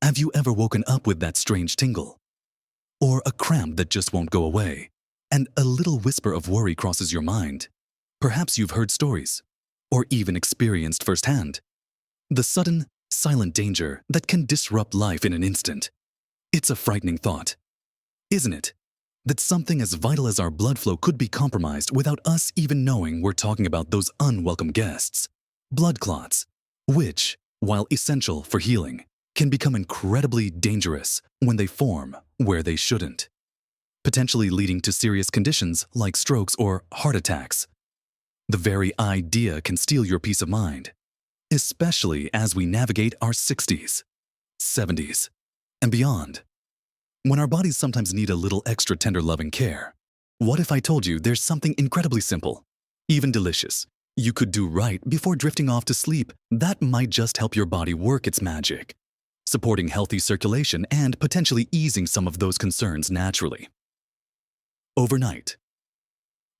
Have you ever woken up with that strange tingle? Or a cramp that just won't go away, and a little whisper of worry crosses your mind? Perhaps you've heard stories, or even experienced firsthand, the sudden, silent danger that can disrupt life in an instant. It's a frightening thought, isn't it? That something as vital as our blood flow could be compromised without us even knowing we're talking about those unwelcome guests. Blood clots, which, while essential for healing, can become incredibly dangerous when they form where they shouldn't, potentially leading to serious conditions like strokes or heart attacks. The very idea can steal your peace of mind, especially as we navigate our 60s, 70s, and beyond. When our bodies sometimes need a little extra tender loving care, what if I told you there's something incredibly simple, even delicious, you could do right before drifting off to sleep that might just help your body work its magic, supporting healthy circulation and potentially easing some of those concerns naturally? Overnight.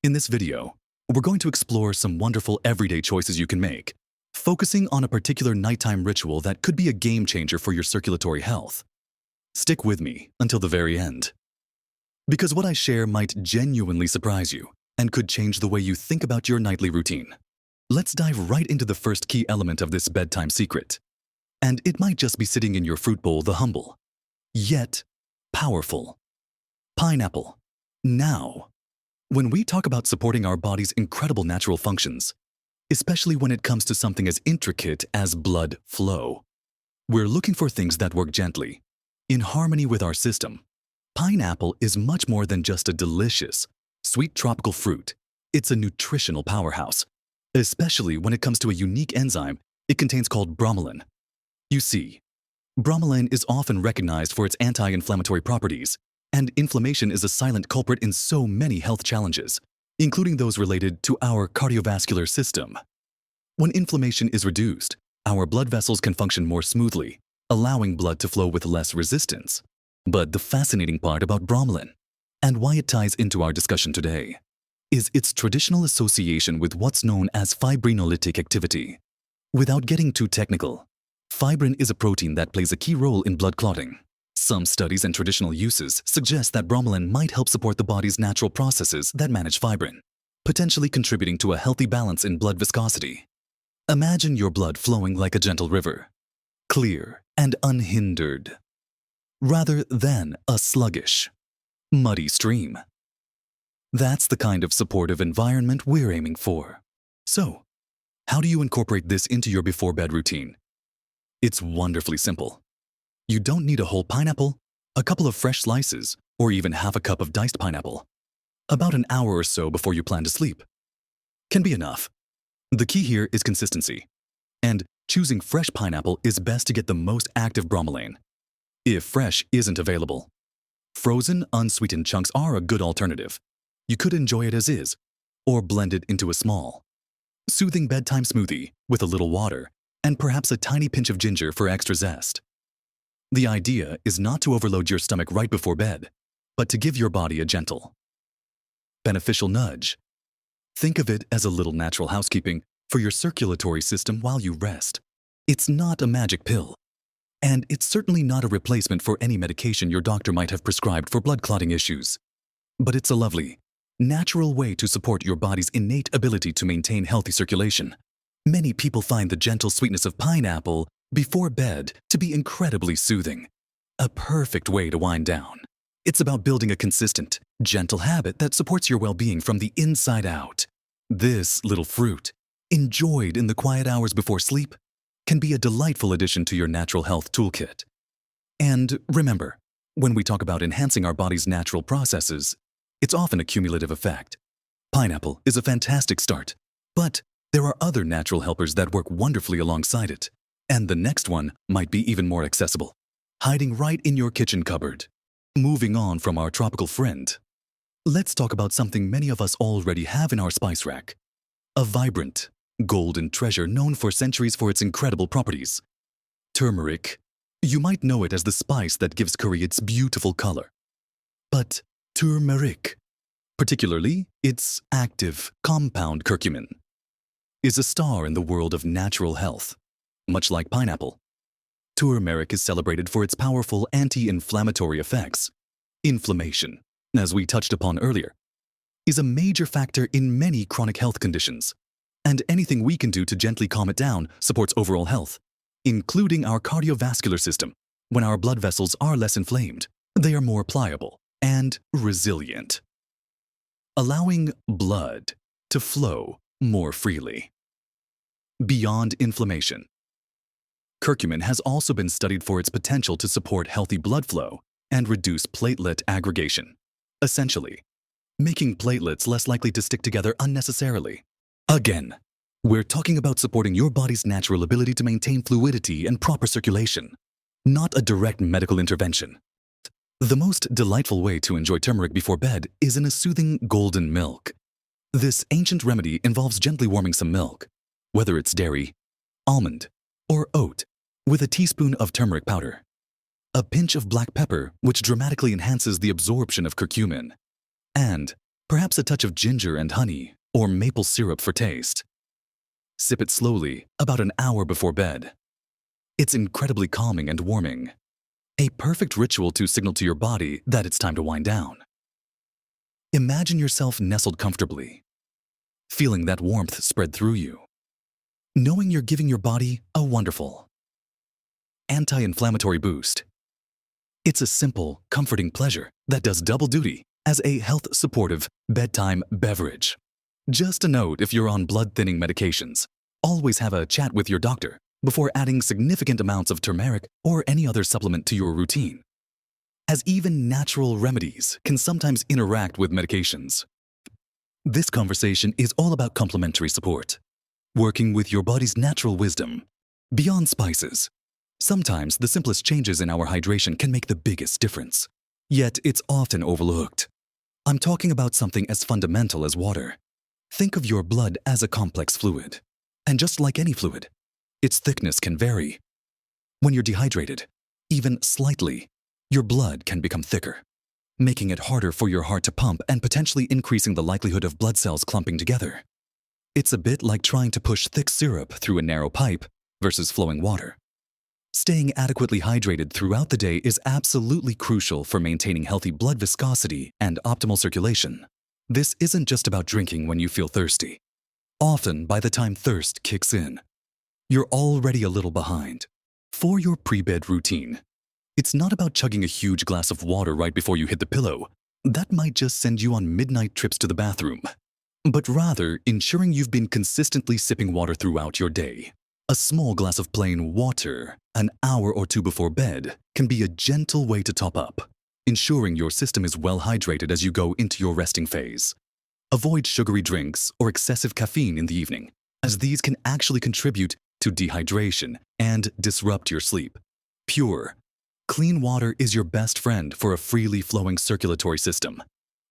In this video, we're going to explore some wonderful everyday choices you can make, focusing on a particular nighttime ritual that could be a game changer for your circulatory health. Stick with me until the very end, because what I share might genuinely surprise you and could change the way you think about your nightly routine. Let's dive right into the first key element of this bedtime secret. And it might just be sitting in your fruit bowl, the humble, yet powerful pineapple. Now, when we talk about supporting our body's incredible natural functions, especially when it comes to something as intricate as blood flow, we're looking for things that work gently, in harmony with our system. Pineapple is much more than just a delicious, sweet tropical fruit. It's a nutritional powerhouse, especially when it comes to a unique enzyme it contains called bromelain. You see, bromelain is often recognized for its anti-inflammatory properties, and inflammation is a silent culprit in so many health challenges, including those related to our cardiovascular system. When inflammation is reduced, our blood vessels can function more smoothly, allowing blood to flow with less resistance. But the fascinating part about bromelain, and why it ties into our discussion today, is its traditional association with what's known as fibrinolytic activity. Without getting too technical, fibrin is a protein that plays a key role in blood clotting. Some studies and traditional uses suggest that bromelain might help support the body's natural processes that manage fibrin, potentially contributing to a healthy balance in blood viscosity. Imagine your blood flowing like a gentle river, clear and unhindered, rather than a sluggish, muddy stream. That's the kind of supportive environment we're aiming for. So, how do you incorporate this into your before-bed routine? It's wonderfully simple. You don't need a whole pineapple, a couple of fresh slices, or even half a cup of diced pineapple. About an hour or so before you plan to sleep can be enough. The key here is consistency, and choosing fresh pineapple is best to get the most active bromelain. If fresh isn't available, frozen, unsweetened chunks are a good alternative. You could enjoy it as is, or blend it into a small, soothing bedtime smoothie with a little water and perhaps a tiny pinch of ginger for extra zest. The idea is not to overload your stomach right before bed, but to give your body a gentle, beneficial nudge. Think of it as a little natural housekeeping for your circulatory system while you rest. It's not a magic pill, and it's certainly not a replacement for any medication your doctor might have prescribed for blood clotting issues. But it's a lovely, natural way to support your body's innate ability to maintain healthy circulation. Many people find the gentle sweetness of pineapple before bed to be incredibly soothing, a perfect way to wind down. It's about building a consistent, gentle habit that supports your well-being from the inside out. This little fruit, enjoyed in the quiet hours before sleep, can be a delightful addition to your natural health toolkit. And remember, when we talk about enhancing our body's natural processes, it's often a cumulative effect. Pineapple is a fantastic start, but there are other natural helpers that work wonderfully alongside it. And the next one might be even more accessible, hiding right in your kitchen cupboard. Moving on from our tropical friend, let's talk about something many of us already have in our spice rack. A vibrant, golden treasure known for centuries for its incredible properties. Turmeric. You might know it as the spice that gives curry its beautiful color. But turmeric, particularly its active compound curcumin, is a star in the world of natural health. Much like pineapple, Turmeric is celebrated for its powerful anti-inflammatory effects. Inflammation, as we touched upon earlier, is a major factor in many chronic health conditions, and anything we can do to gently calm it down supports overall health, including our cardiovascular system. When our blood vessels are less inflamed, they are more pliable and resilient, allowing blood to flow more freely. Beyond inflammation, curcumin has also been studied for its potential to support healthy blood flow and reduce platelet aggregation, essentially making platelets less likely to stick together unnecessarily. Again, we're talking about supporting your body's natural ability to maintain fluidity and proper circulation, not a direct medical intervention. The most delightful way to enjoy turmeric before bed is in a soothing golden milk. This ancient remedy involves gently warming some milk, whether it's dairy, almond, or oat, with a teaspoon of turmeric powder, a pinch of black pepper, which dramatically enhances the absorption of curcumin, and perhaps a touch of ginger and honey or maple syrup for taste. Sip it slowly about an hour before bed. It's incredibly calming and warming, a perfect ritual to signal to your body that it's time to wind down. Imagine yourself nestled comfortably, feeling that warmth spread through you, knowing you're giving your body a wonderful anti-inflammatory boost. It's a simple, comforting pleasure that does double duty as a health-supportive bedtime beverage. Just a note, if you're on blood-thinning medications, always have a chat with your doctor before adding significant amounts of turmeric or any other supplement to your routine, as even natural remedies can sometimes interact with medications. This conversation is all about complementary support, working with your body's natural wisdom. Beyond spices, sometimes the simplest changes in our hydration can make the biggest difference, yet it's often overlooked. I'm talking about something as fundamental as water. Think of your blood as a complex fluid, and just like any fluid, its thickness can vary. When you're dehydrated, even slightly, your blood can become thicker, making it harder for your heart to pump and potentially increasing the likelihood of blood cells clumping together. It's a bit like trying to push thick syrup through a narrow pipe versus flowing water. Staying adequately hydrated throughout the day is absolutely crucial for maintaining healthy blood viscosity and optimal circulation. This isn't just about drinking when you feel thirsty. Often, by the time thirst kicks in, you're already a little behind. For your pre-bed routine, it's not about chugging a huge glass of water right before you hit the pillow. That might just send you on midnight trips to the bathroom. But rather, ensuring you've been consistently sipping water throughout your day. A small glass of plain water, an hour or two before bed, can be a gentle way to top up, ensuring your system is well hydrated as you go into your resting phase. Avoid sugary drinks or excessive caffeine in the evening, as these can actually contribute to dehydration and disrupt your sleep. Pure, clean water is your best friend for a freely flowing circulatory system.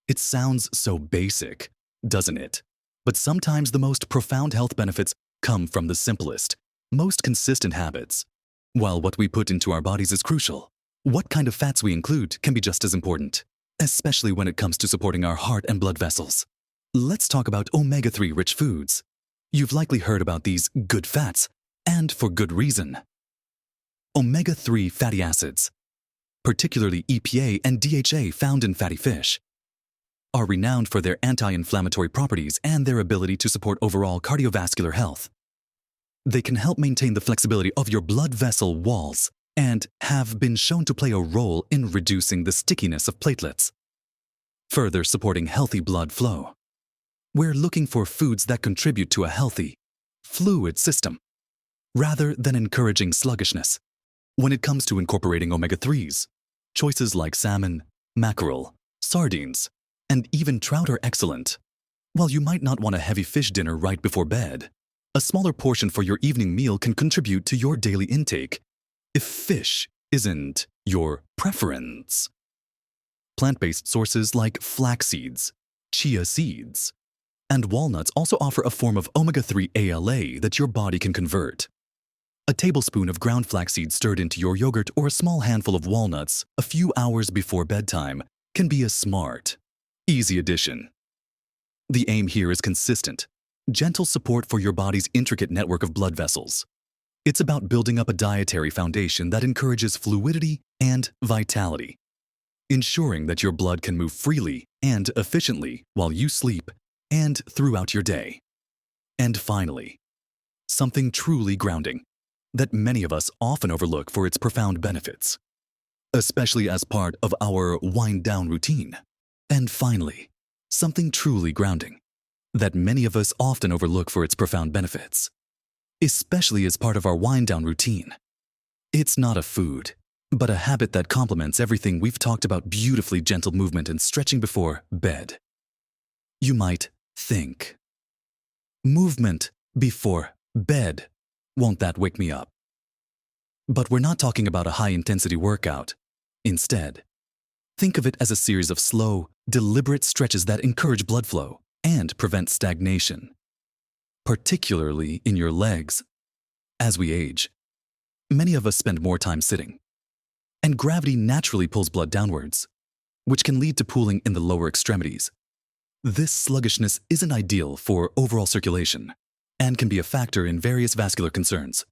It sounds so basic, doesn't it? But sometimes the most profound health benefits come from the simplest, most consistent habits. While what we put into our bodies is crucial, what kind of fats we include can be just as important, especially when it comes to supporting our heart and blood vessels. Let's talk about omega-3 rich foods. You've likely heard about these good fats, and for good reason. Omega-3 fatty acids, particularly EPA and DHA found in fatty fish, are renowned for their anti-inflammatory properties and their ability to support overall cardiovascular health. They can help maintain the flexibility of your blood vessel walls and have been shown to play a role in reducing the stickiness of platelets, further supporting healthy blood flow. We're looking for foods that contribute to a healthy, fluid system, rather than encouraging sluggishness. When it comes to incorporating omega-3s, choices like salmon, mackerel, sardines, and even trout are excellent. While you might not want a heavy fish dinner right before bed, a smaller portion for your evening meal can contribute to your daily intake if fish isn't your preference. Plant-based sources like flax seeds, chia seeds, and walnuts also offer a form of omega-3 ALA that your body can convert. A tablespoon of ground flax seeds stirred into your yogurt or a small handful of walnuts a few hours before bedtime can be a smart, easy addition. The aim here is consistent, gentle support for your body's intricate network of blood vessels. It's about building up a dietary foundation that encourages fluidity and vitality, ensuring that your blood can move freely and efficiently while you sleep and throughout your day. And finally, something truly grounding that many of us often overlook for its profound benefits, especially as part of our wind-down routine. And finally, something truly grounding that many of us often overlook for its profound benefits, especially as part of our wind-down routine. It's not a food, but a habit that complements everything we've talked about: beautifully gentle movement and stretching before bed. You might think, movement before bed, won't that wake me up? But we're not talking about a high-intensity workout. Instead, think of it as a series of slow, deliberate stretches that encourage blood flow and prevent stagnation, particularly in your legs. As we age, many of us spend more time sitting, and gravity naturally pulls blood downwards, which can lead to pooling in the lower extremities. This sluggishness isn't ideal for overall circulation and can be a factor in various vascular concerns.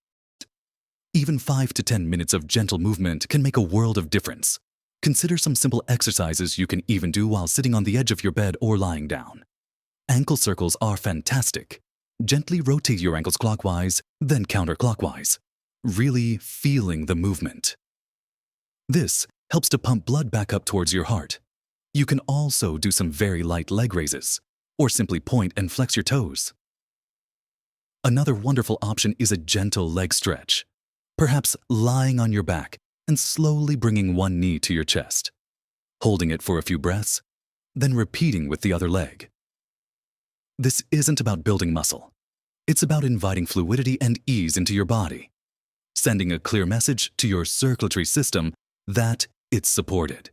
Even 5 to 10 minutes of gentle movement can make a world of difference. Consider some simple exercises you can even do while sitting on the edge of your bed or lying down. Ankle circles are fantastic. Gently rotate your ankles clockwise, then counterclockwise, really feeling the movement. This helps to pump blood back up towards your heart. You can also do some very light leg raises, or simply point and flex your toes. Another wonderful option is a gentle leg stretch, perhaps lying on your back and slowly bringing one knee to your chest, holding it for a few breaths, then repeating with the other leg. This isn't about building muscle. It's about inviting fluidity and ease into your body, sending a clear message to your circulatory system that it's supported.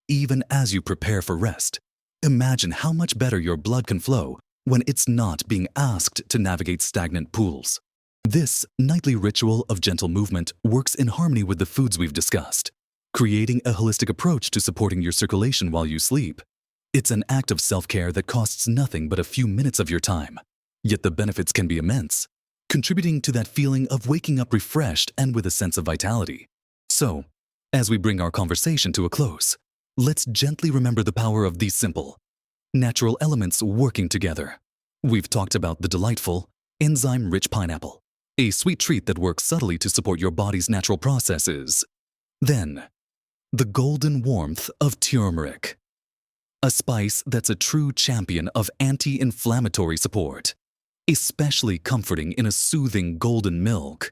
Even as you prepare for rest, imagine how much better your blood can flow when it's not being asked to navigate stagnant pools. This nightly ritual of gentle movement works in harmony with the foods we've discussed, creating a holistic approach to supporting your circulation while you sleep. It's an act of self-care that costs nothing but a few minutes of your time, yet the benefits can be immense, contributing to that feeling of waking up refreshed and with a sense of vitality. So, as we bring our conversation to a close, let's gently remember the power of these simple, natural elements working together. We've talked about the delightful, enzyme-rich pineapple, a sweet treat that works subtly to support your body's natural processes. Then, the golden warmth of turmeric, a spice that's a true champion of anti-inflammatory support, especially comforting in a soothing golden milk.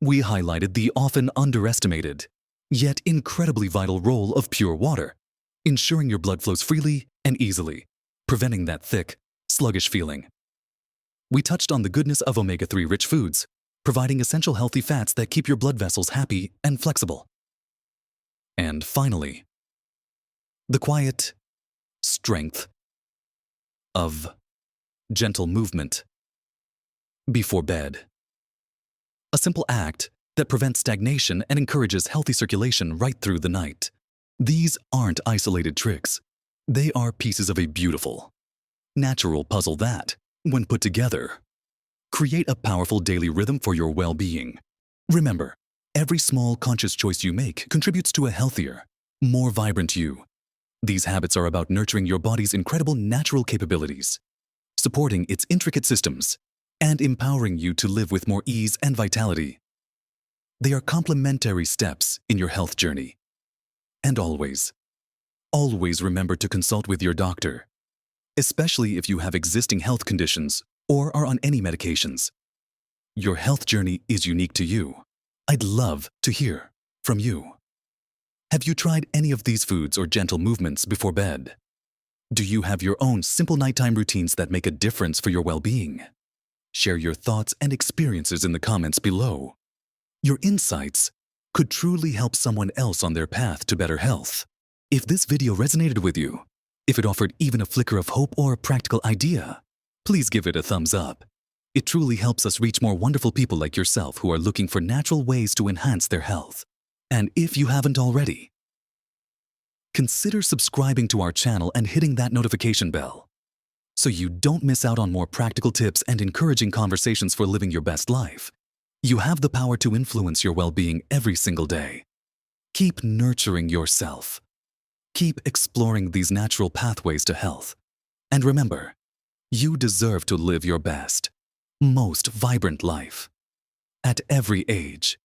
We highlighted the often underestimated, yet incredibly vital role of pure water, ensuring your blood flows freely and easily, preventing that thick, sluggish feeling. We touched on the goodness of omega-3 rich foods, providing essential healthy fats that keep your blood vessels happy and flexible. And finally, the quiet strength of gentle movement before bed. A simple act that prevents stagnation and encourages healthy circulation right through the night. These aren't isolated tricks. They are pieces of a beautiful, natural puzzle that, when put together, create a powerful daily rhythm for your well-being. Remember, every small conscious choice you make contributes to a healthier, more vibrant you. These habits are about nurturing your body's incredible natural capabilities, supporting its intricate systems, and empowering you to live with more ease and vitality. They are complementary steps in your health journey. And always remember to consult with your doctor, especially if you have existing health conditions or are on any medications. Your health journey is unique to you. I'd love to hear from you. Have you tried any of these foods or gentle movements before bed? Do you have your own simple nighttime routines that make a difference for your well-being? Share your thoughts and experiences in the comments below. Your insights could truly help someone else on their path to better health. If this video resonated with you, if it offered even a flicker of hope or a practical idea, please give it a thumbs up. It truly helps us reach more wonderful people like yourself who are looking for natural ways to enhance their health. And if you haven't already, consider subscribing to our channel and hitting that notification bell so you don't miss out on more practical tips and encouraging conversations for living your best life. You have the power to influence your well-being every single day. Keep nurturing yourself. Keep exploring these natural pathways to health. And remember, you deserve to live your best, most vibrant life. At every age,